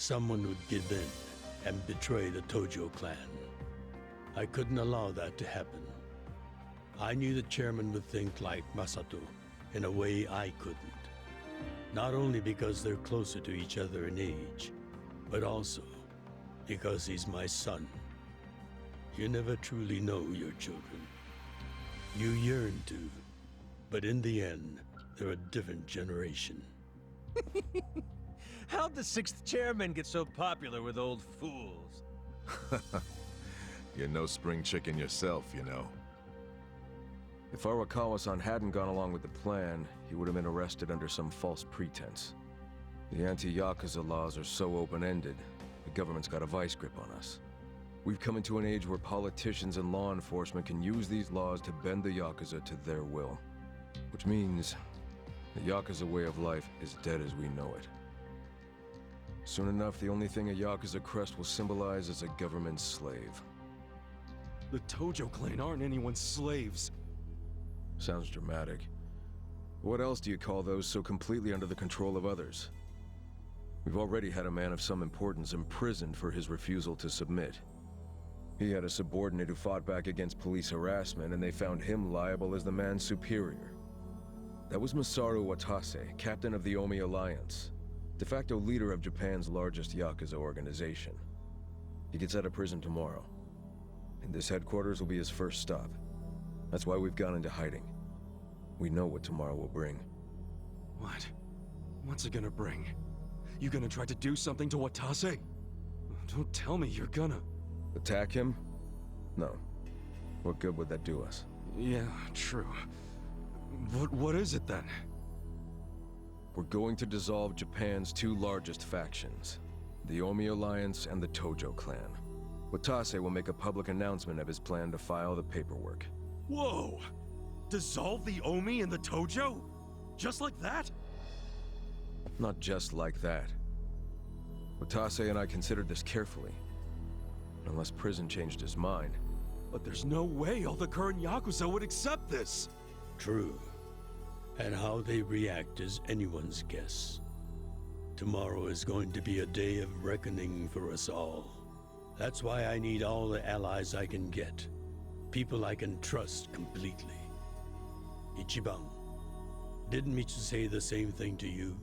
Someone would give in and betray the Tojo clan. I couldn't allow that to happen. I knew the chairman would think like Masato in a way I couldn't. Not only because they're closer to each other in age, but also because he's my son. You never truly know your children. You yearn to, but in the end, they're a different generation. How'd the 6th chairman get so popular with old fools? You're no spring chicken yourself, you know. If Arakawa-san hadn't gone along with the plan, he would have been arrested under some false pretense. The anti-Yakuza laws are so open-ended, the government's got a vice grip on us. We've come into an age where politicians and law enforcement can use these laws to bend the Yakuza to their will. Which means the Yakuza way of life is dead as we know it. Soon enough, the only thing a Yakuza crest will symbolize is a government slave. The Tojo clan aren't anyone's slaves. Sounds dramatic. What else do you call those so completely under the control of others? We've already had a man of some importance imprisoned for his refusal to submit. He had a subordinate who fought back against police harassment, and they found him liable as the man's superior. That was Masaru Watase, captain of the Omi Alliance, de facto leader of Japan's largest Yakuza organization. He gets out of prison tomorrow, and this headquarters will be his first stop. That's why we've gone into hiding. We know what tomorrow will bring. What? What's it gonna bring? You gonna try to do something to Watase? Don't tell me you're gonna... Attack him? No. What good would that do us? Yeah, true. What is it then? We're going to dissolve Japan's two largest factions, the Omi Alliance and the Tojo clan. Watase will make a public announcement of his plan to file the paperwork. Whoa! Dissolve the Omi and the Tojo? Just like that? Not just like that. Watase and I considered this carefully. Unless prison changed his mind. But there's no way all the current Yakuza would accept this! True. And how they react is anyone's guess. Tomorrow is going to be a day of reckoning for us all. That's why I need all the allies I can get. People I can trust completely. Ichiban, didn't Michi say the same thing to you?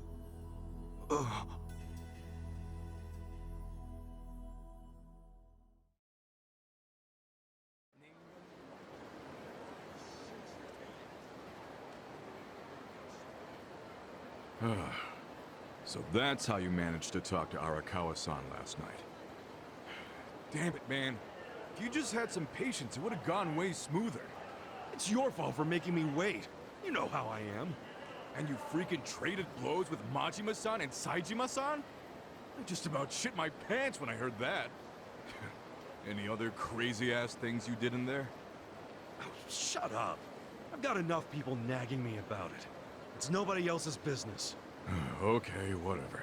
So that's how you managed to talk to Arakawa-san last night. Damn it, man. If you just had some patience, it would have gone way smoother. It's your fault for making me wait. You know how I am. And you freaking traded blows with Majima-san and Saejima-san? I just about shit my pants when I heard that. Any other crazy-ass things you did in there? Oh, shut up. I've got enough people nagging me about it. It's nobody else's business. Okay, whatever.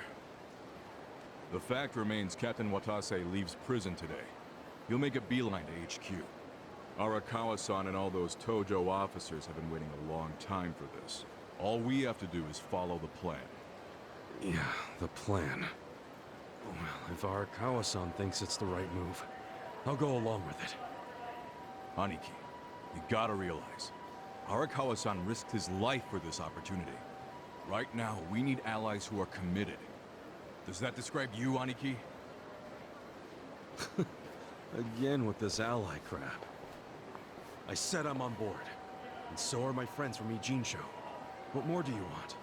The fact remains Captain Watase leaves prison today. He'll make a beeline to HQ. Arakawa-san and all those Tojo officers have been waiting a long time for this. All we have to do is follow the plan. Yeah, the plan. Well, if Arakawa-san thinks it's the right move, I'll go along with it. Aniki, you gotta realize, Arakawa-san risked his life for this opportunity. Right now, we need allies who are committed. Does that describe you, Aniki? Again with this ally crap. I said I'm on board. And so are my friends from Ijincho. What more do you want?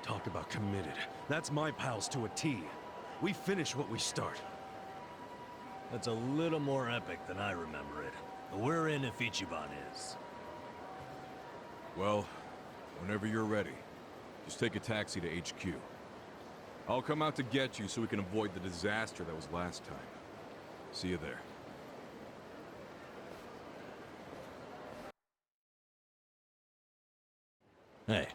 Talk about committed. That's my pals to a T. We finish what we start. That's a little more epic than I remember it. But we're in if Ichiban is. Well, whenever you're ready, just take a taxi to HQ. I'll come out to get you so we can avoid the disaster that was last time. See you there. Hey.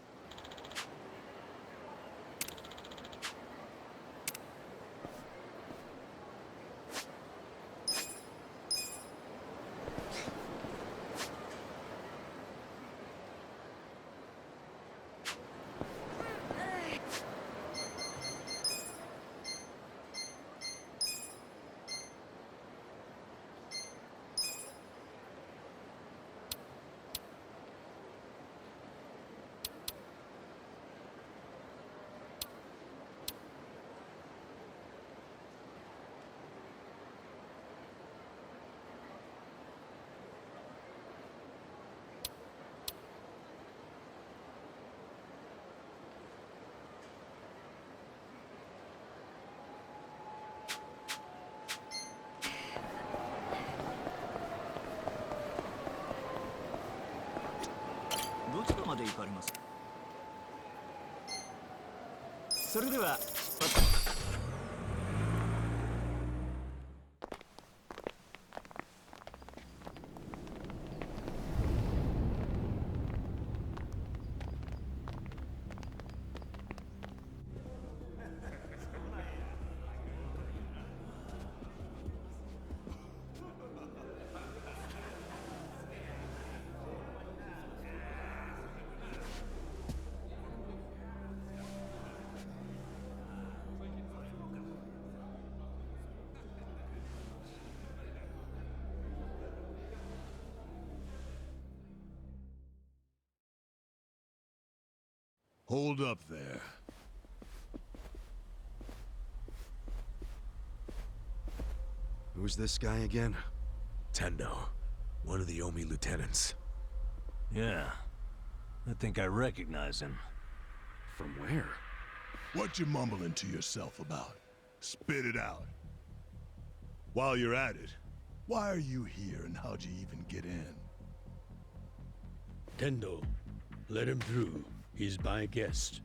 で行かれます。それでは Hold up there. Who's this guy again? Tendo, one of the Omi lieutenants. Yeah. I think I recognize him. From where? What you mumbling to yourself about? Spit it out. While you're at it, why are you here and how'd you even get in? Tendo, let him through. He's my guest.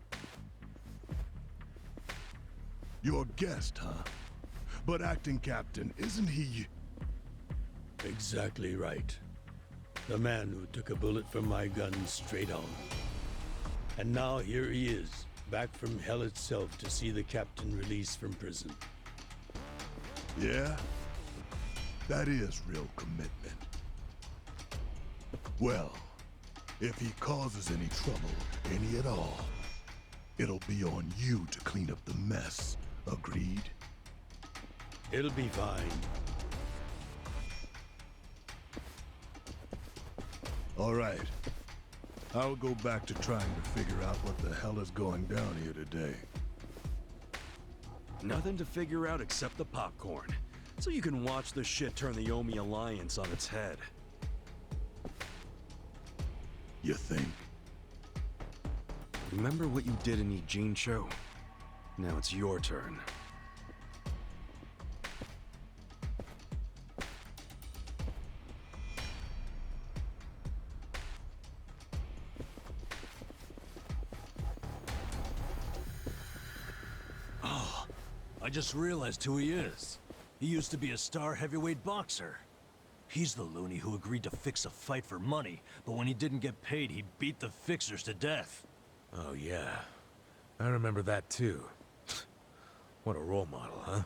Your guest, huh? But acting captain, isn't he? Exactly right. The man who took a bullet from my gun straight on. And now here he is, back from hell itself to see the captain released from prison. Yeah? That is real commitment. Well, if he causes any trouble, any at all, it'll be on you to clean up the mess. Agreed? It'll be fine. All right. I'll go back to trying to figure out what the hell is going down here today. Nothing to figure out except the popcorn. So you can watch the shit turn the Omi Alliance on its head. You think? Remember what you did in Ijincho? Now it's your turn. Oh, I just realized who he is. He used to be a star heavyweight boxer. He's the loony who agreed to fix a fight for money, but when he didn't get paid, he beat the fixers to death. Oh, yeah. I remember that, too. What a role model, huh?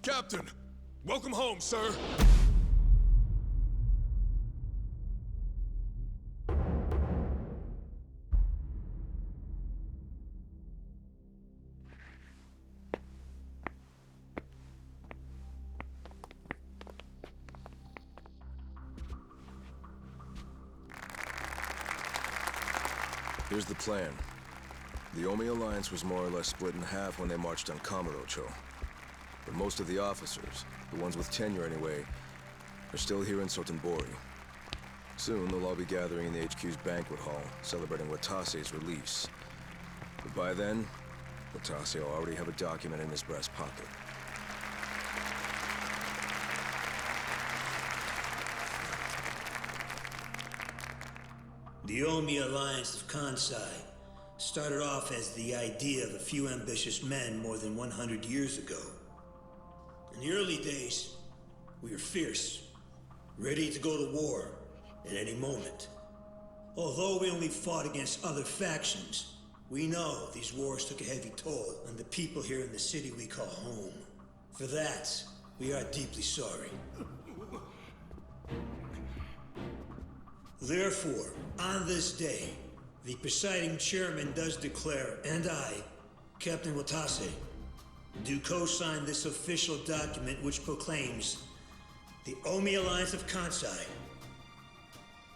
Captain! Welcome home, sir! Here's the plan. The Omi Alliance was more or less split in half when they marched on Kamurocho. But most of the officers, the ones with tenure anyway, are still here in Sotenbori. Soon they'll all be gathering in the HQ's banquet hall, celebrating Watase's release. But by then, Watase will already have a document in his breast pocket. The Omi Alliance of Kansai started off as the idea of a few ambitious men more than 100 years ago. In the early days, we were fierce, ready to go to war at any moment. Although we only fought against other factions, we know these wars took a heavy toll on the people here in the city we call home. For that, we are deeply sorry. Therefore, on this day, the presiding chairman does declare, and I, Captain Watase, do co-sign this official document which proclaims the Omi Alliance of Kansai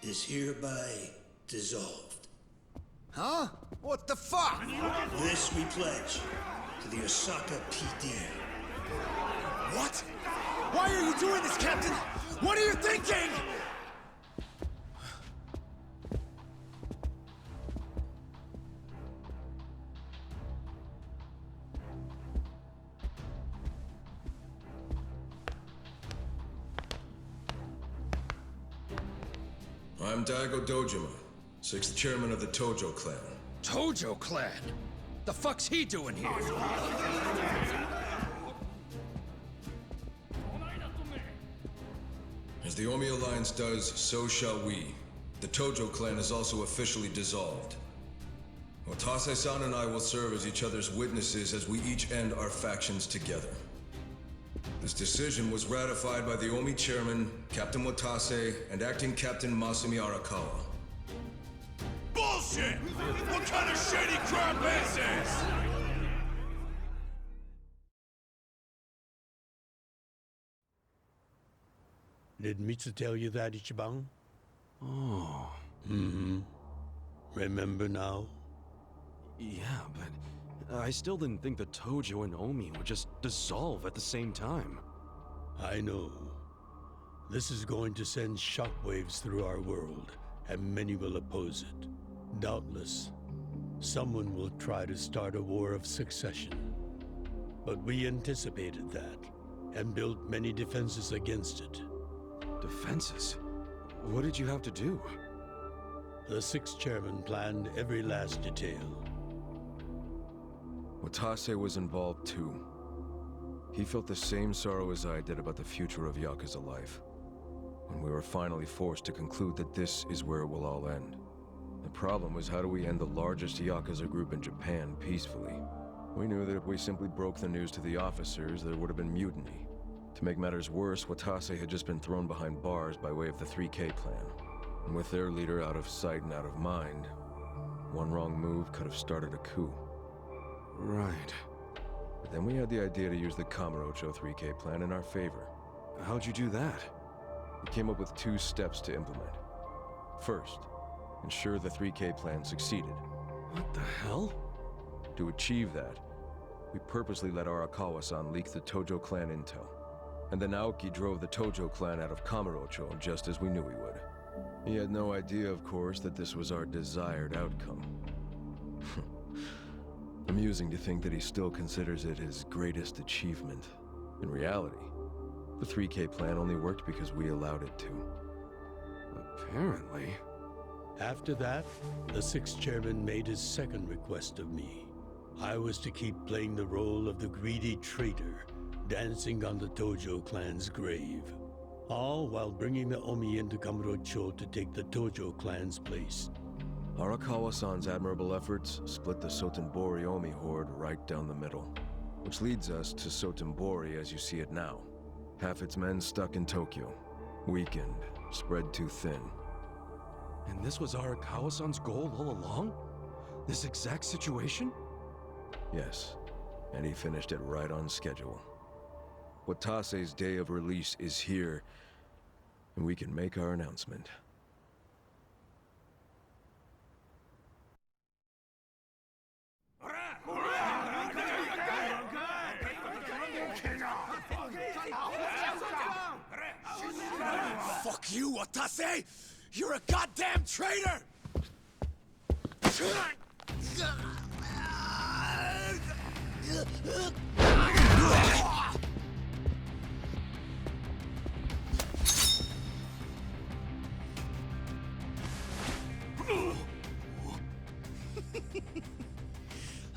is hereby dissolved. Huh? What the fuck? This we pledge to the Osaka PD. What? Why are you doing this, Captain? What are you thinking? I'm Daigo Dojima, 6th chairman of the Tojo clan. Tojo clan? The fuck's he doing here? As the Omi Alliance does, so shall we. The Tojo clan is also officially dissolved. Watase-san and I will serve as each other's witnesses as we each end our factions together. This decision was ratified by the Omi chairman, Captain Watase, and acting Captain Masumi Arakawa. Bullshit! What kind of shady crap is this? Did Mitsu tell you that, Ichiban? Oh. Mm-hmm. Remember now? Yeah, but I still didn't think the Tojo and Omi would just dissolve at the same time. I know. This is going to send shockwaves through our world, and many will oppose it. Doubtless, someone will try to start a war of succession. But we anticipated that, and built many defenses against it. Defenses? What did you have to do? The 6th chairman planned every last detail. Watase was involved too. He felt the same sorrow as I did about the future of Yakuza life. When we were finally forced to conclude that this is where it will all end. The problem was, how do we end the largest Yakuza group in Japan peacefully? We knew that if we simply broke the news to the officers, there would have been mutiny. To make matters worse, Watase had just been thrown behind bars by way of the 3K plan. And with their leader out of sight and out of mind, one wrong move could have started a coup. Right. But then we had the idea to use the Kamurocho 3K plan in our favor. How'd you do that? We came up with 2 steps to implement. First, ensure the 3K plan succeeded. What the hell? To achieve that, we purposely let Arakawa-san leak the Tojo clan intel. And then Aoki drove the Tojo clan out of Kamurocho just as we knew he would. He had no idea, of course, that this was our desired outcome. Amusing to think that he still considers it his greatest achievement. In reality, the 3K plan only worked because we allowed it to. Apparently. After that, the 6th chairman made his second request of me. I was to keep playing the role of the greedy traitor, dancing on the Tojo clan's grave. All while bringing the Omi into Kamurocho to take the Tojo clan's place. Arakawa-san's admirable efforts split the Sotenbori Omi horde right down the middle. Which leads us to Sotenbori as you see it now. Half its men stuck in Tokyo. Weakened, spread too thin. And this was Arakawa-san's goal all along? This exact situation? Yes, and he finished it right on schedule. Watase's day of release is here, and we can make our announcement. Fuck you, Watase! You're a goddamn traitor!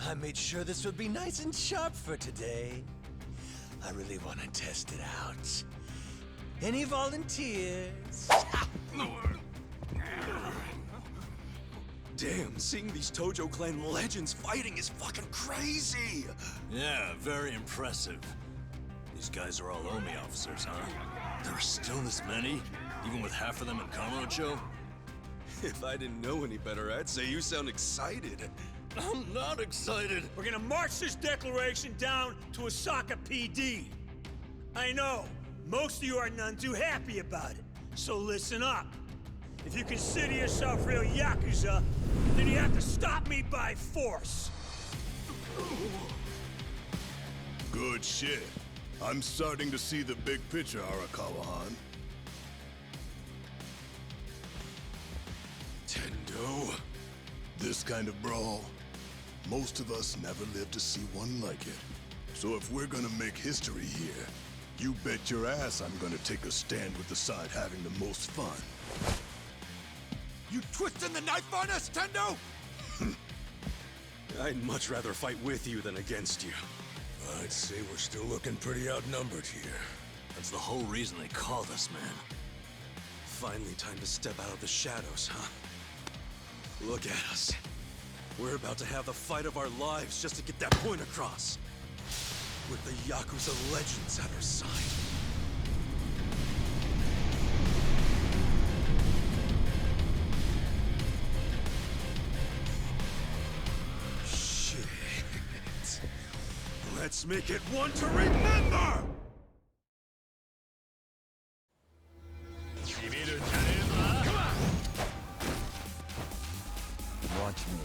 I made sure this would be nice and sharp for today. I really want to test it out. Any volunteers? Damn, seeing these Tojo clan legends fighting is fucking crazy! Yeah, very impressive. These guys are all Omi officers, huh? There are still this many? Even with half of them in Kamurocho? If I didn't know any better, I'd say you sound excited. I'm not excited! We're gonna march this declaration down to Osaka PD. I know, most of you are none too happy about it, so listen up. If you consider yourself real Yakuza, then you have to stop me by force. Good shit. I'm starting to see the big picture, Arakawa-han. Tendo. This kind of brawl, most of us never lived to see one like it. So if we're gonna make history here, you bet your ass I'm gonna take a stand with the side having the most fun. You twisting the knife on us, Tendo? I'd much rather fight with you than against you. I'd say we're still looking pretty outnumbered here. That's the whole reason they called us, man. Finally time to step out of the shadows, huh? Look at us. We're about to have the fight of our lives just to get that point across. With the Yakuza legends at our side. Shit. Let's make it one to remember! Come on! Watch me.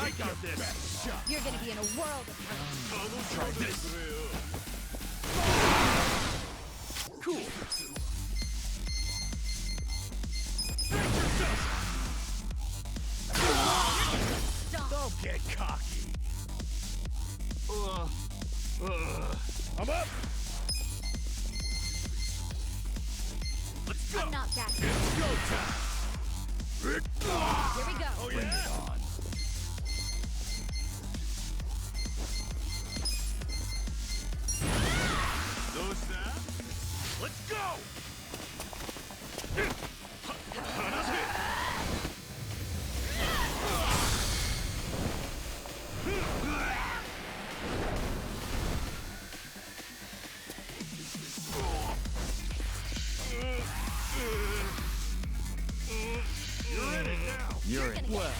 I got this! You're gonna be in a world of hurt. Try this! Cool! Don't Get cocky! I'm up! Let's go! I'm not back. It's go time! Here we go. Oh yeah! Let's go! You're in it now! You're in. Well.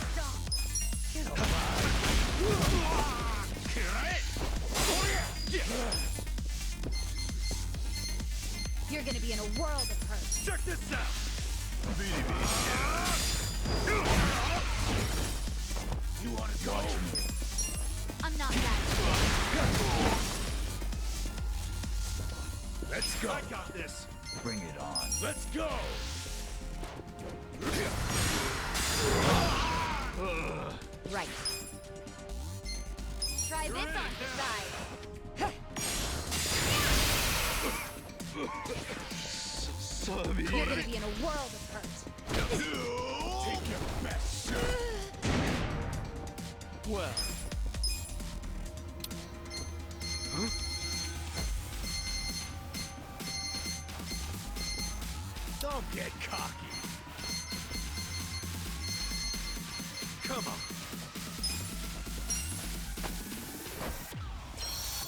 You're gonna be in a world of hurt. Check this out! You wanna go? I'm not back. Let's go! I got this! Bring it on. Let's go! Right. Try this on your side. You're gonna be in a world of hurt. Take your best! Well. Don't get cocky! Come on!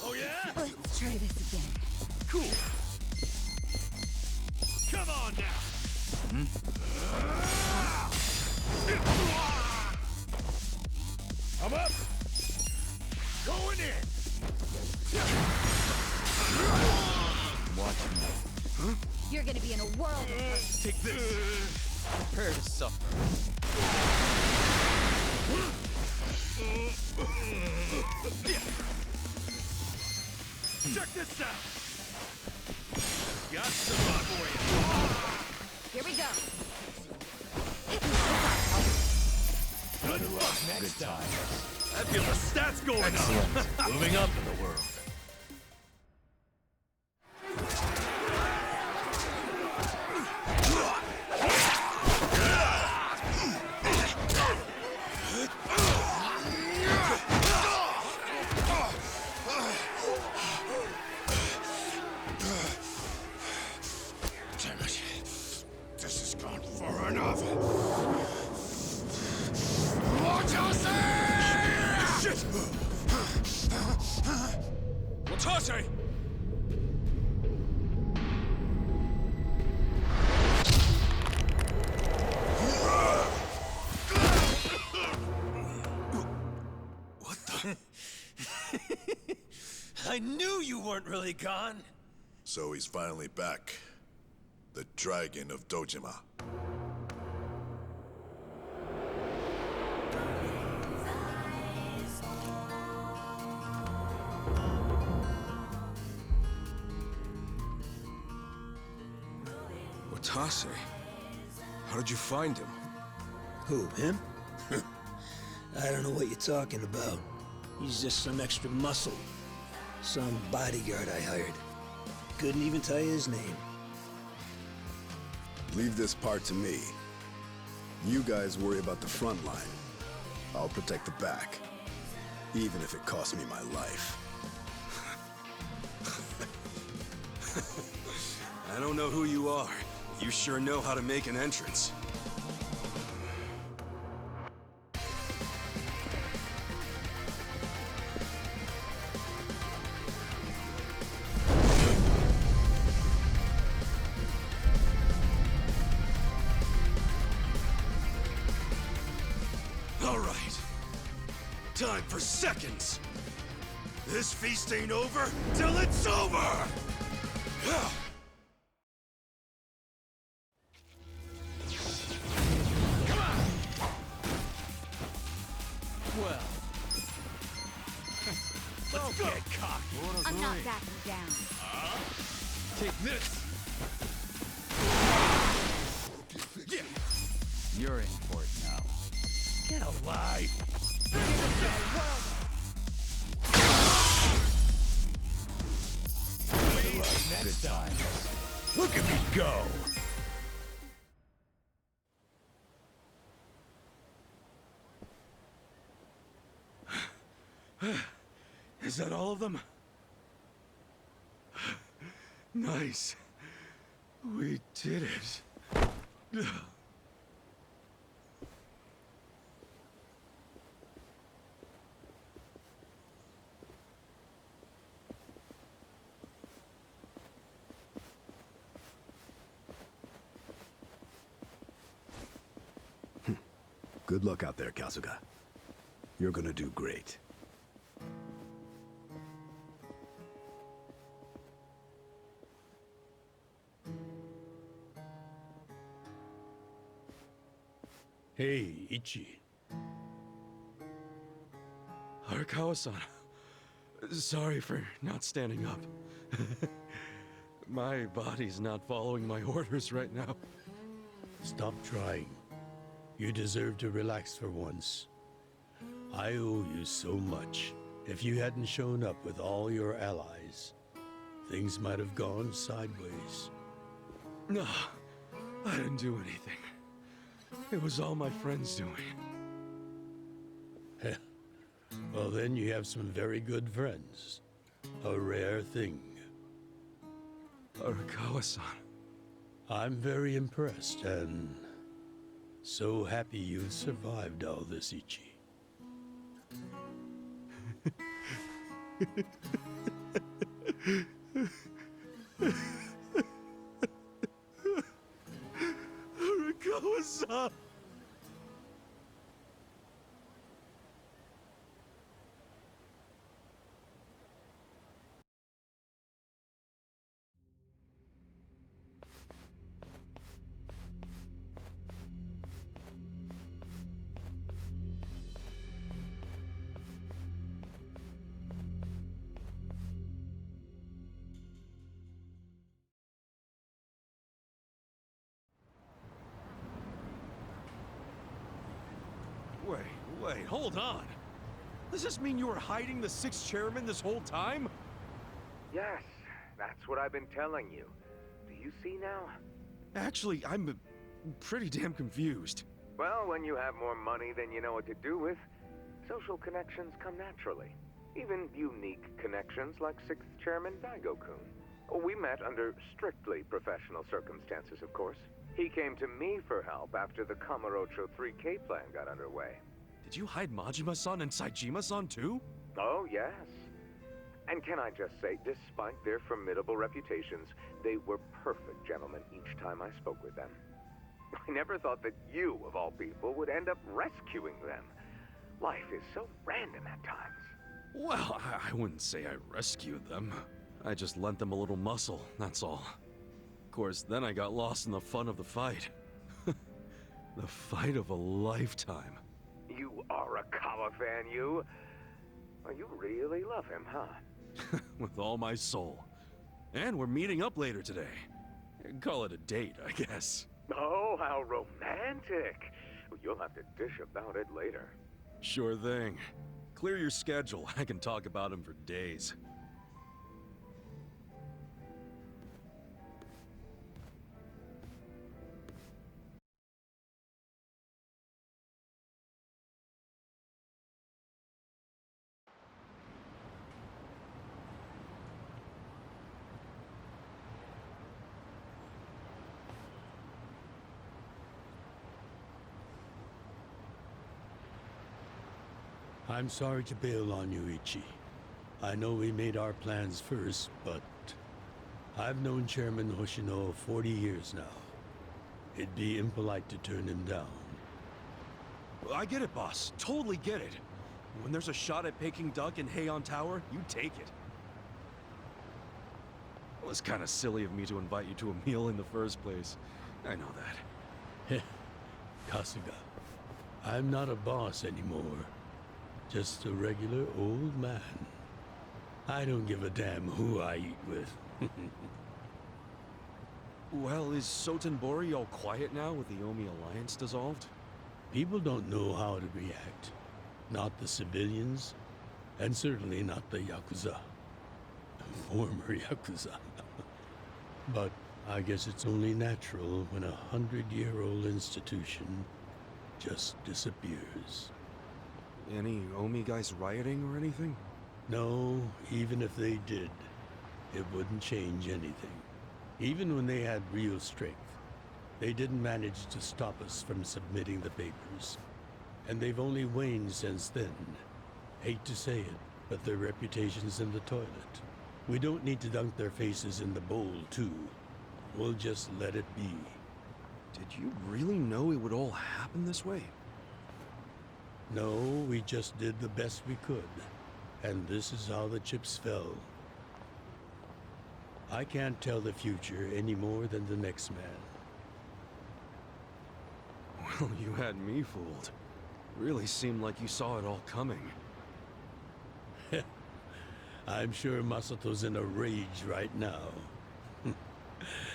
Oh yeah? Let's try this again. Cool! Come on now! I'm up! Going in! Watch me. You're gonna be in a world of hurt. Take this! Prepare to suffer. Check this out! Got some fun for you! Here we go. Good luck Next time. I feel the stats going up! Moving up in the world. Damn it. This has gone far enough. Shit! Watase! What the? I knew you weren't really gone. So he's finally back. The Dragon of Dojima. Watase? How did you find him? Who, him? I don't know what you're talking about. He's just some extra muscle. Some bodyguard I hired. Couldn't even tell you his name. Leave this part to me. You guys worry about the front line. I'll protect the back. Even if it costs me my life. I don't know who you are. You sure know how to make an entrance. All right. Time for seconds. This feast ain't over till it's over! Well. Let's go. Get cocky. I'm not backing down. Take this! You're in for it now. Get alive! Next time. Look at me go! Is that all of them? Nice. We did it. Good luck out there, Kasuga. You're gonna do great. Hey, Ichi. Arakawa-san. Sorry for not standing up. My body's not following my orders right now. Stop trying. You deserve to relax for once. I owe you so much. If you hadn't shown up with all your allies, things might have gone sideways. No, I didn't do anything. It was all my friends doing. Well, then you have some very good friends. A rare thing. Arakawa-san. I'm very impressed and so happy you've survived all this, Ichi. Arakawa-san! Wait, hold on! Does this mean you were hiding the sixth chairman this whole time? Yes, that's what I've been telling you. Do you see now? Actually, I'm pretty damn confused. Well, when you have more money than you know what to do with, social connections come naturally. Even unique connections like sixth chairman Daigo-kun. We met under strictly professional circumstances, of course. He came to me for help after the Kamurocho 3K plan got underway. Did you hide Majima-san and Saejima-san too? Oh, yes. And can I just say, despite their formidable reputations, they were perfect gentlemen each time I spoke with them. I never thought that you, of all people, would end up rescuing them. Life is so random at times. Well, I wouldn't say I rescued them. I just lent them a little muscle, that's all. course, then I got lost in the fun of the fight. The fight of a lifetime. You are a Kawa fan, you? Oh, you really love him, huh? With all my soul. And we're meeting up later today. Call it a date, I guess. Oh, how romantic. You'll have to dish about it later. Sure thing. Clear your schedule. I can talk about him for days. I'm sorry to bail on you, Ichi. I know we made our plans first, but I've known Chairman Hoshino 40 years now. It'd be impolite to turn him down. I get it, boss. Totally get it. When there's a shot at Peking Duck in Heian Tower, you take it. It was kind of silly of me to invite you to a meal in the first place. I know that. Kasuga, I'm not a boss anymore. Just a regular old man. I don't give a damn who I eat with. Well, is Sotenbori all quiet now with the Omi alliance dissolved? People don't know how to react. Not the civilians, and certainly not the Yakuza. Former Yakuza. But I guess it's only natural when a 100-year-old institution just disappears. Any Omi guys rioting or anything? No, even if they did, it wouldn't change anything. Even when they had real strength, they didn't manage to stop us from submitting the papers. And they've only waned since then. Hate to say it, but their reputation's in the toilet. We don't need to dunk their faces in the bowl, too. We'll just let it be. Did you really know it would all happen this way? No, we just did the best we could. And this is how the chips fell. I can't tell the future any more than the next man. Well, you had me fooled. Really seemed like you saw it all coming. I'm sure Masato's in a rage right now.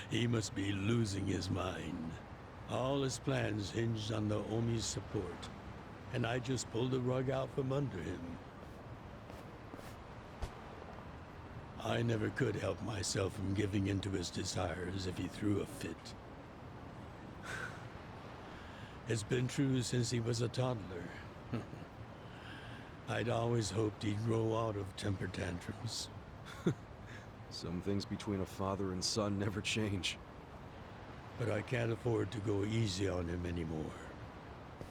He must be losing his mind. All his plans hinged on the Omi's support, and I just pulled the rug out from under him. I never could help myself from giving in to his desires if he threw a fit. It's been true since he was a toddler. I'd always hoped he'd grow out of temper tantrums. Some things between a father and son never change. But I can't afford to go easy on him anymore.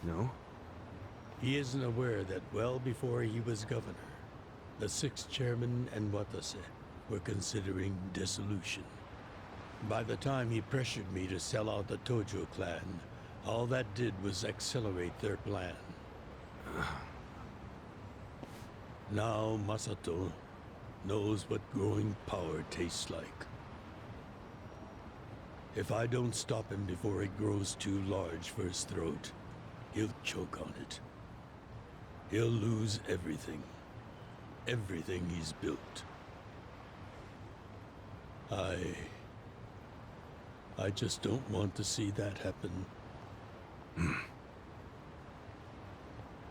No? He isn't aware that well before he was governor, the 6th chairman and Watase were considering dissolution. By the time he pressured me to sell out the Tojo clan, all that did was accelerate their plan. Now Masato knows what growing power tastes like. If I don't stop him before it grows too large for his throat, he'll choke on it. He'll lose everything. Everything he's built. I just don't want to see that happen.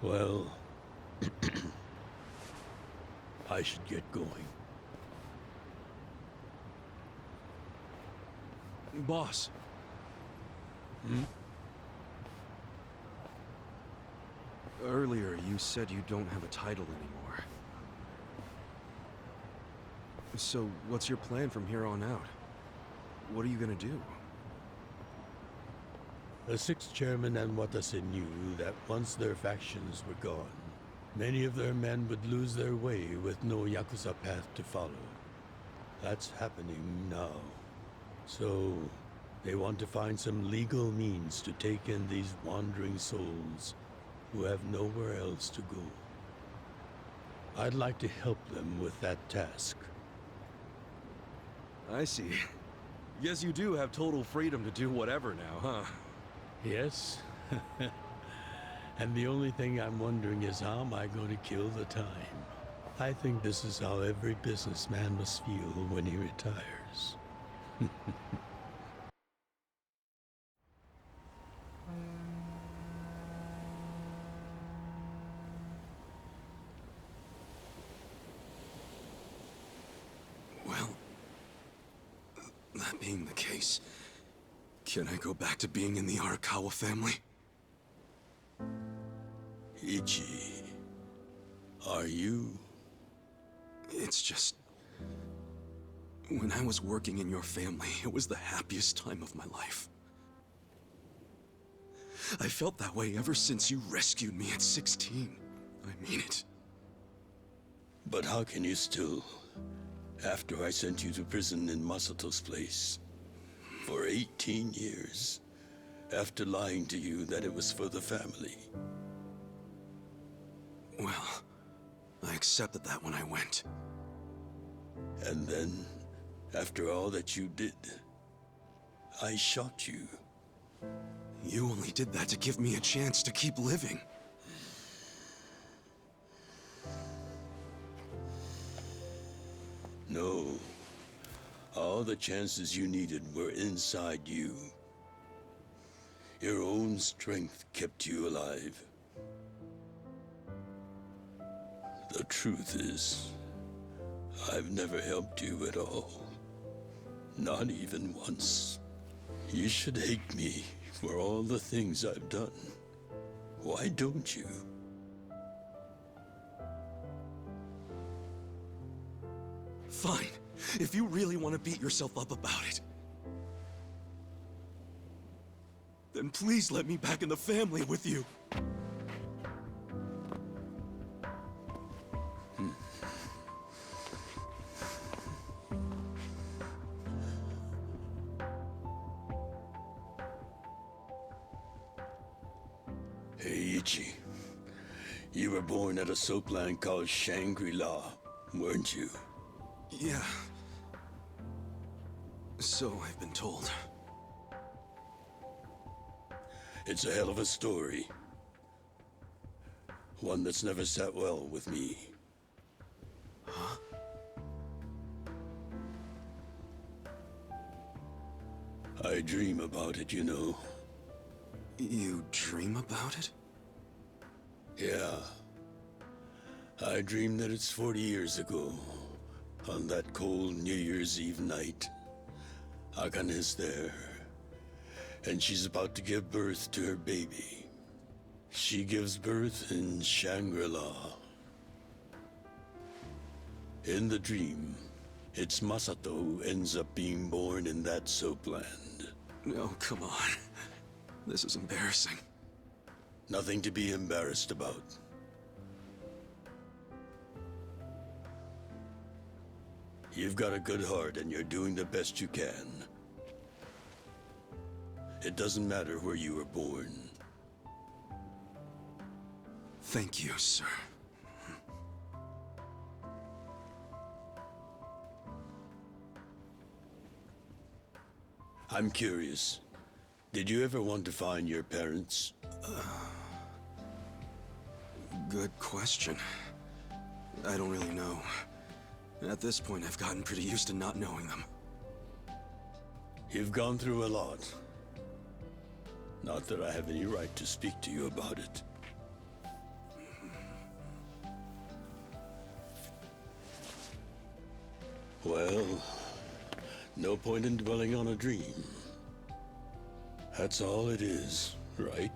Well, I should get going. Boss. Earlier, you said you don't have a title anymore. So, what's your plan from here on out? What are you gonna do? The 6th chairman and Watase knew that once their factions were gone, many of their men would lose their way with no Yakuza path to follow. That's happening now. So, they want to find some legal means to take in these wandering souls who have nowhere else to go. I'd like to help them with that task. I see. Guess you do have total freedom to do whatever now, huh? Yes. And the only thing I'm wondering is how am I going to kill the time? I think this is how every businessman must feel when he retires. Well, that being the case, can I go back to being in the Arakawa family? Ichi, are you? It's just... when I was working in your family, it was the happiest time of my life. I felt that way ever since you rescued me at 16. I mean it. But how can you still, after I sent you to prison in Masato's place, for 18 years, after lying to you that it was for the family? Well, I accepted that when I went. And then, after all that you did, I shot you. You only did that to give me a chance to keep living. No. All the chances you needed were inside you. Your own strength kept you alive. The truth is, I've never helped you at all. Not even once. You should hate me for all the things I've done. Why don't you? Fine. If you really want to beat yourself up about it, then please let me back in the family with you. Hey, Ichi. You were born at a soapland called Shangri-La, weren't you? Yeah. So I've been told. It's a hell of a story. One that's never sat well with me. Huh? I dream about it, you know. You dream about it? Yeah. I dream that it's 40 years ago. On that cold New Year's Eve night. Akane is there. And she's about to give birth to her baby. She gives birth in Shangri-La. In the dream, it's Masato who ends up being born in that soapland. No, come on. This is embarrassing. Nothing to be embarrassed about. You've got a good heart and you're doing the best you can. It doesn't matter where you were born. Thank you, sir. I'm curious. Did you ever want to find your parents? Good question. I don't really know. At this point, I've gotten pretty used to not knowing them. You've gone through a lot. Not that I have any right to speak to you about it. Well, no point in dwelling on a dream. That's all it is, right?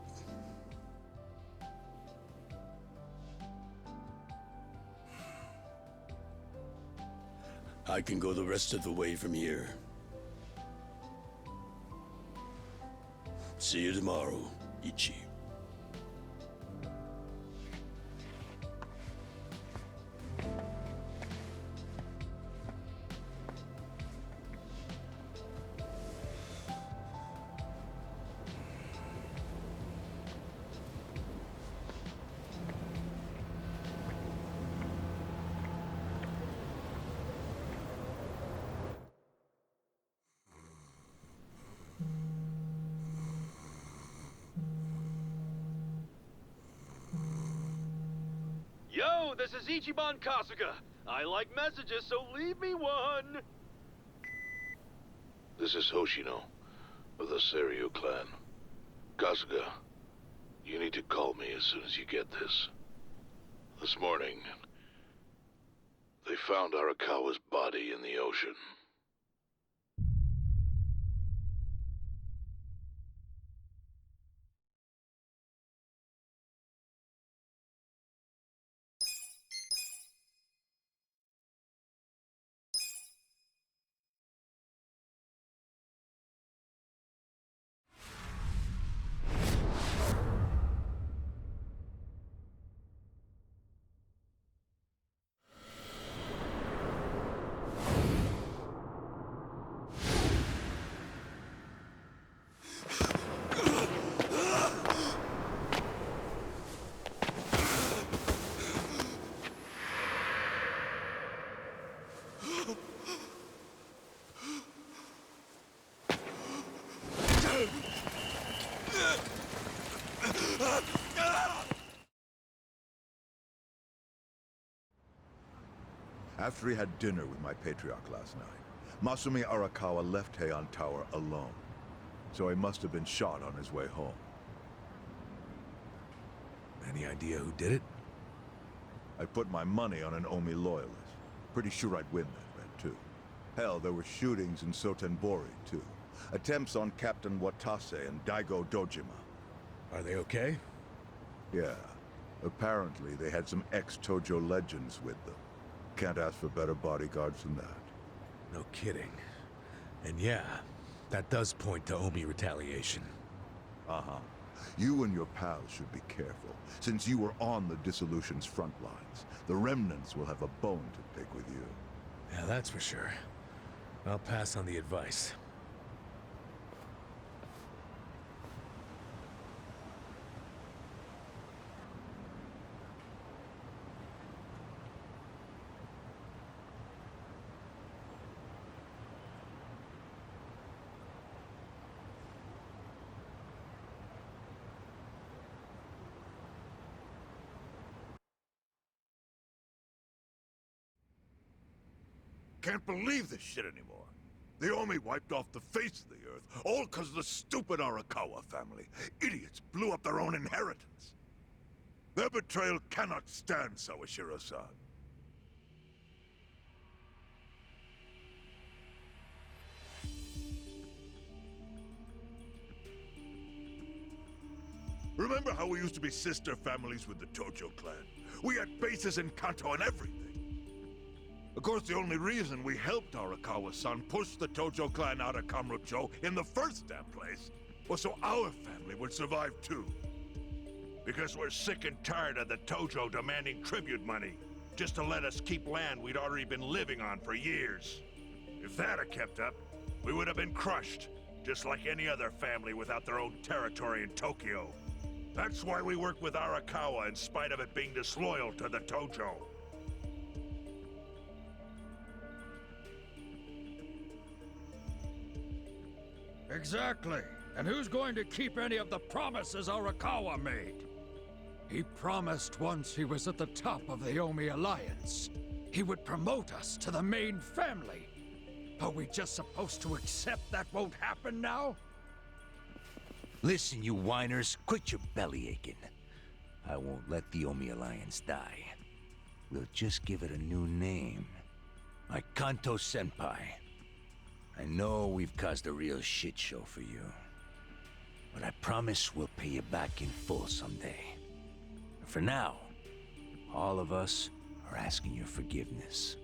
I can go the rest of the way from here. See you tomorrow, Ichi. Hello, this is Ichiban Kasuga. I like messages, so leave me one. This is Hoshino, of the Seiryu clan. Kasuga, you need to call me as soon as you get this. This morning, they found Arakawa's body in the ocean. After he had dinner with my patriarch last night, Masumi Arakawa left Heian Tower alone. So he must have been shot on his way home. Any idea who did it? I put my money on an Omi loyalist. Pretty sure I'd win that bet, too. Hell, there were shootings in Sotenbori, too. Attempts on Captain Watase and Daigo Dojima. Are they okay? Yeah. Apparently, they had some ex-Tojo legends with them. Can't ask for better bodyguards than that. No kidding. And yeah, that does point to Omi retaliation. Uh-huh. You and your pals should be careful, since you were on the dissolution's front lines. The remnants will have a bone to pick with you. Yeah, that's for sure. I'll pass on the advice. Can't believe this shit anymore. The Omi wiped off the face of the earth, all because of the stupid Arakawa family. Idiots blew up their own inheritance. Their betrayal cannot stand, Sawashiro-san. Remember how we used to be sister families with the Tojo clan? We had bases in Kanto and everything. Of course, the only reason we helped Arakawa-san push the Tojo clan out of Kamurocho in the first damn place was so our family would survive too. Because we're sick and tired of the Tojo demanding tribute money just to let us keep land we'd already been living on for years. If that had kept up, we would have been crushed, just like any other family without their own territory in Tokyo. That's why we worked with Arakawa in spite of it being disloyal to the Tojo. Exactly. And who's going to keep any of the promises Arakawa made? He promised once he was at the top of the Omi Alliance. He would promote us to the main family. Are we just supposed to accept that won't happen now? Listen, you whiners, quit your belly aching. I won't let the Omi Alliance die. We'll just give it a new name. Like Kanto-senpai. I know we've caused a real shit show for you. But I promise we'll pay you back in full someday. And for now, all of us are asking your forgiveness.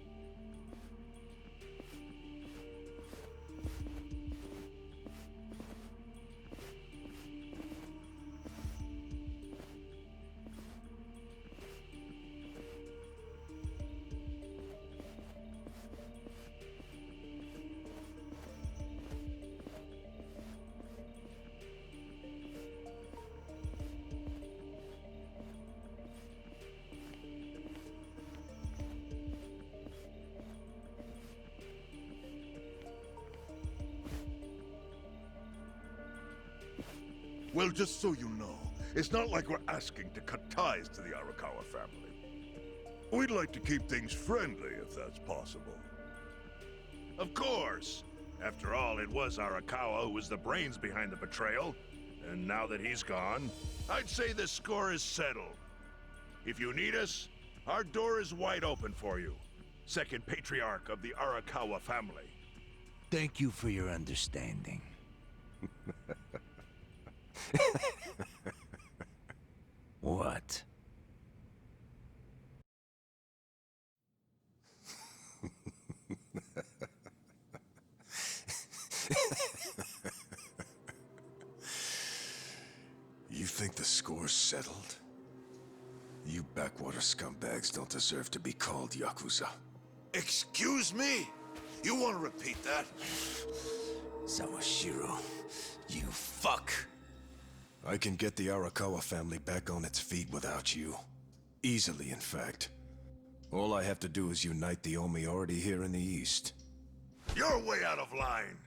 Well, just so you know, it's not like we're asking to cut ties to the Arakawa family. We'd like to keep things friendly, if that's possible. Of course. After all, it was Arakawa who was the brains behind the betrayal. And now that he's gone, I'd say the score is settled. If you need us, our door is wide open for you. Second patriarch of the Arakawa family. Thank you for your understanding. What? You think the score's settled? You backwater scumbags don't deserve to be called Yakuza. Excuse me? You want to repeat that? Sawashiro, you fuck! I can get the Arakawa family back on its feet without you. Easily, in fact. All I have to do is unite the Omi already here in the East. You're way out of line.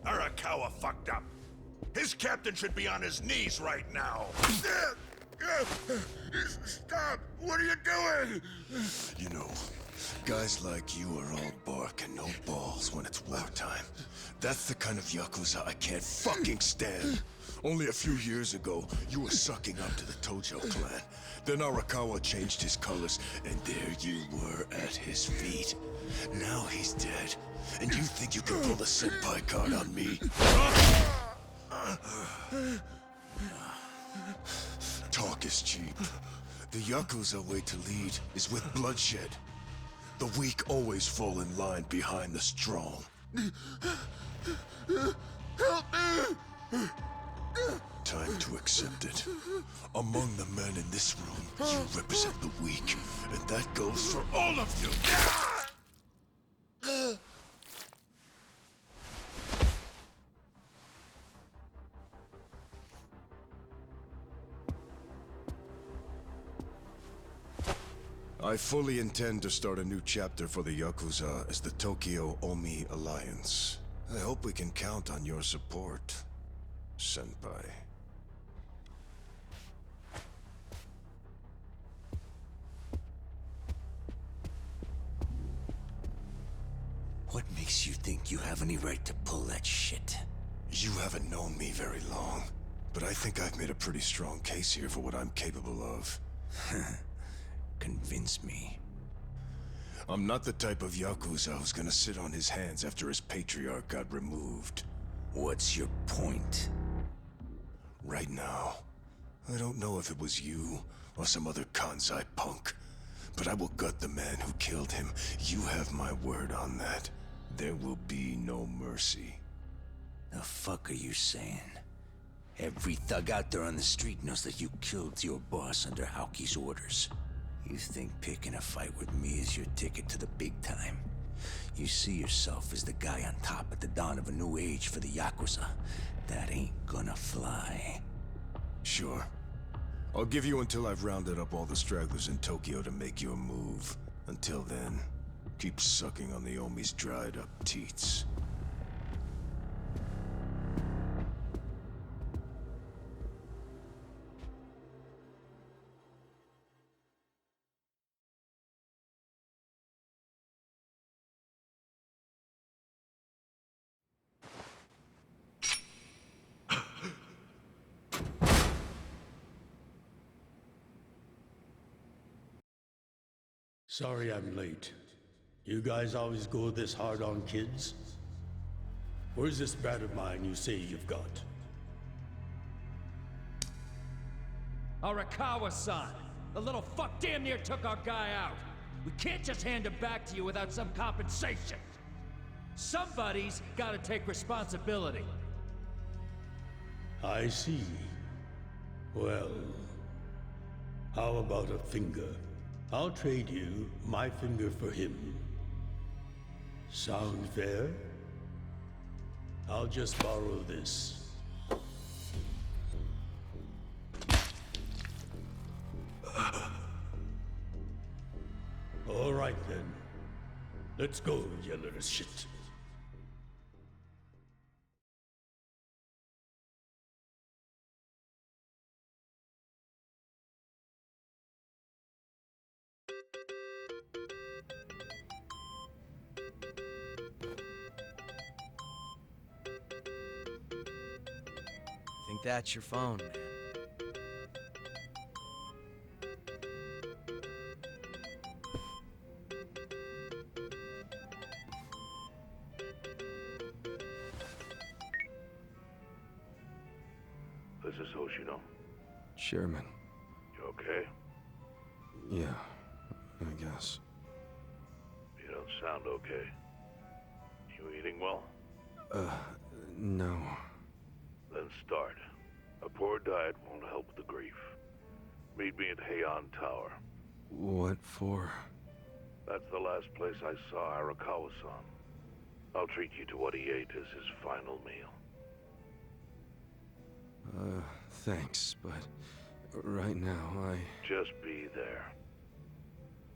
Arakawa fucked up. His captain should be on his knees right now. Stop! What are you doing? You know, guys like you are all bark and no balls when it's wartime. That's the kind of Yakuza I can't fucking stand. Only a few years ago, you were sucking up to the Tojo clan. Then Arakawa changed his colors, and there you were at his feet. Now he's dead, and you think you can pull the senpai card on me? Talk is cheap. The Yakuza way to lead is with bloodshed. The weak always fall in line behind the strong. Help me! Time to accept it. Among the men in this room, you represent the weak, and that goes for all of you! I fully intend to start a new chapter for the Yakuza as the Tokyo Omi Alliance. I hope we can count on your support, Senpai. What makes you think you have any right to pull that shit? You haven't known me very long, but I think I've made a pretty strong case here for what I'm capable of. Convince me. I'm not the type of Yakuza who's gonna sit on his hands after his patriarch got removed. What's your point? Right now, I don't know if it was you or some other Kansai punk, but I will gut the man who killed him. You have my word on that. There will be no mercy. The fuck are you saying? Every thug out there on the street knows that you killed your boss under Haoki's orders. You think picking a fight with me is your ticket to the big time? You see yourself as the guy on top at the dawn of a new age for the Yakuza. That ain't gonna fly. Sure. I'll give you until I've rounded up all the stragglers in Tokyo to make your move. Until then, keep sucking on the Omi's dried up teats. Sorry I'm late. You guys always go this hard on kids? Where's this brat of mine you say you've got? Arakawa-san! The little fuck damn near took our guy out! We can't just hand him back to you without some compensation! Somebody's gotta take responsibility. I see. Well, how about a finger? I'll trade you my finger for him. Sound fair? I'll just borrow this. All right then. Let's go, you little shit. think that's your phone, man. This is Hoshino. Chairman. You okay? Yeah, I guess. You don't sound okay. You eating well? No. Then start. A poor diet won't help the grief. Meet me at Heian Tower. What for? That's the last place I saw Arakawa-san. I'll treat you to what he ate as his final meal. Thanks, but right now Just be there.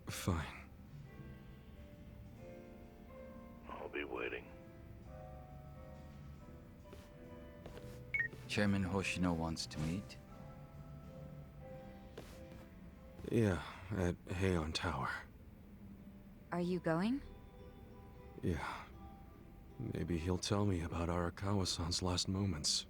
Fine. I'll be waiting. Chairman Hoshino wants to meet. Yeah, at Heian Tower. Are you going? Yeah. Maybe he'll tell me about Arakawa-san's last moments.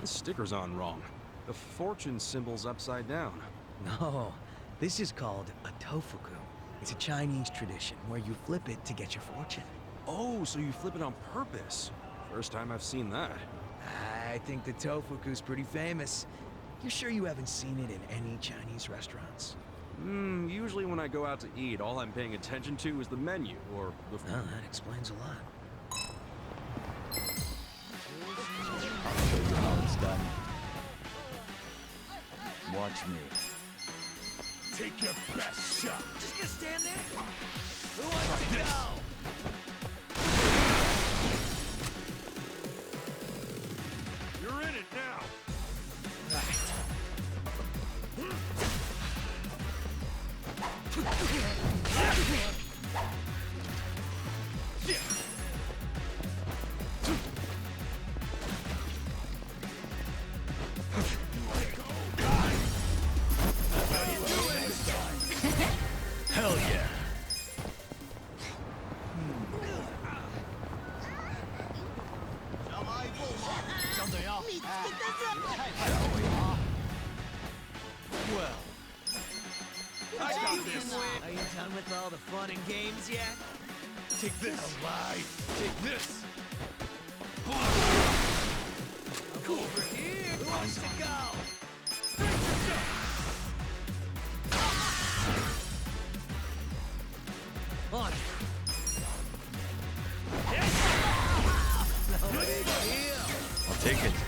The sticker's on wrong. The fortune symbol's upside down. No, this is called a tofuku. It's a Chinese tradition where you flip it to get your fortune. Oh, so you flip it on purpose. First time I've seen that. I think the tofuku's pretty famous. You sure you haven't seen it in any Chinese restaurants? Usually when I go out to eat, all I'm paying attention to is the menu, or the... Well, that explains a lot. I'll show you how it's done. Watch me. Take your best shot. Just gonna stand there? Who wants to go? You're in it now. Hell yeah! Well, I got this. are you done with all the fun and games yet? Take this. Alive. Take this. Over here. Who wants to go? On. No big deal. I'll take it.